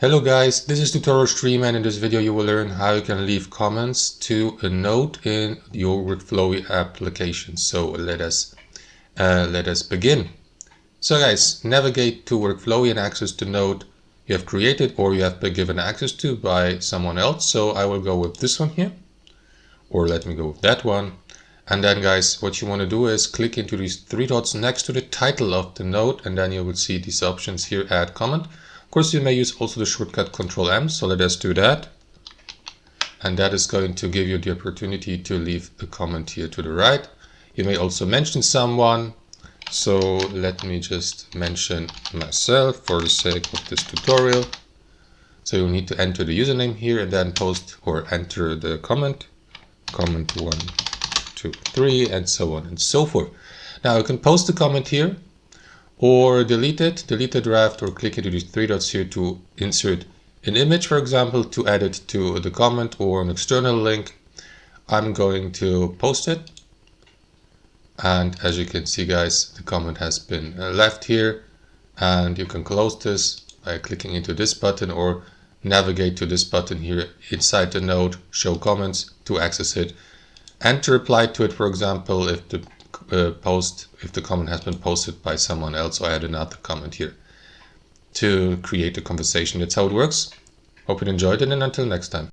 Hello guys, this is Tutorial Stream, and in this video you will learn how you can leave comments to a note in your Workflowy application. So let us begin. So guys, navigate to Workflowy and access the node you have created or you have been given access to by someone else. So I will go with this one here, or let me go with that one. And then guys, what you want to do is click into these three dots next to the title of the node, and then you will see these options here, add comment. Of course, you may use also the shortcut Ctrl+M, so let us do that. And that is going to give you the opportunity to leave a comment here to the right. You may also mention someone. So let me just mention myself for the sake of this tutorial. So you'll need to enter the username here and then post or enter the comment 1, 2, 3, and so on and so forth. Now you can post the comment here, or delete the draft, or click into these three dots here to insert an image, for example, to add it to the comment or an external link. I'm going to post it. And as you can see guys, the comment has been left here, and you can close this by clicking into this button or navigate to this button here inside the node, show comments, to access it and to reply to it, for example, if the comment has been posted by someone else, or add another comment here to create a conversation. That's how it works. Hope you enjoyed it, and until next time.